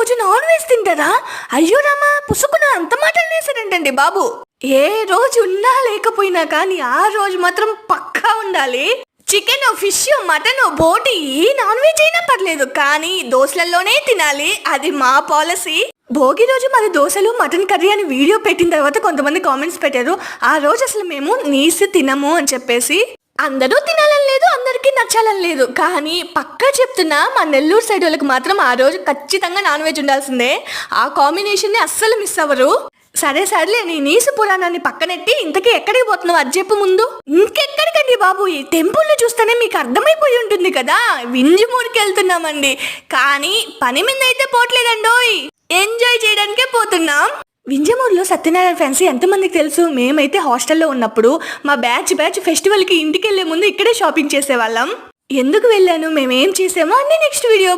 రోజు non veg తింటారా? అయ్యో రామా, పుసుకున అంత మాటలు వేసాడంటండి బాబు. ఏ రోజు ఉన్నా లేకపోయినా కానీ ఆ రోజు మాత్రం పక్కా ఉండాలి. చికెన్, ఫిష్, మటన్, బోటి ఏ నాన్ వెజ్ అయినా పర్లేదు, కానీ దోశలలోనే తినాలి. అది మా పాలసీ. భోగి రోజు మరి దోశలు మటన్ కర్రీ అని వీడియో పెట్టిన తర్వాత కొంతమంది కామెంట్స్ పెట్టారు, ఆ రోజు అసలు మేము నీసు తినము అని చెప్పేసి. అందరూ తినాలని లేదు, అందరికీ నచ్చాలని లేదు, కానీ పక్కా చెప్తున్నా మా నెల్లూరు సైడ్ వాళ్ళకి మాత్రం ఆ రోజు ఖచ్చితంగా నాన్ వెజ్ ఉండాల్సిందే. ఆ కాంబినేషన్ని అస్సలు మిస్ అవ్వరు. సరేలే, నీ నీసు పురాణాన్ని పక్కనెట్టి ఇంతకీ ఎక్కడికి పోతున్నావు అది చెప్పు ముందు. ఇంకెక్కడికండి బాబు, ఈ టెంపుల్ని చూస్తేనే మీకు అర్థమైపోయి ఉంటుంది కదా, వింజమూరుకి వెళ్తున్నామండి. కానీ పని మీద అయితే పోవట్లేదండోయ్, ఎంజాయ్ చేయడానికే పోతున్నాం. వింజమూరులో సత్యనారాయణ ఫ్యాన్సీ ఎంతమందికి తెలుసు? మేమైతే హాస్టల్లో ఉన్నప్పుడు మా బ్యాచ్ ఫెస్టివల్కి ఇంటికి వెళ్లే ముందు ఇక్కడే షాపింగ్ చేసేవాళ్ళం. ఎందుకు వెళ్ళాను, మేమేం చేసామో అన్ని నెక్స్ట్ వీడియో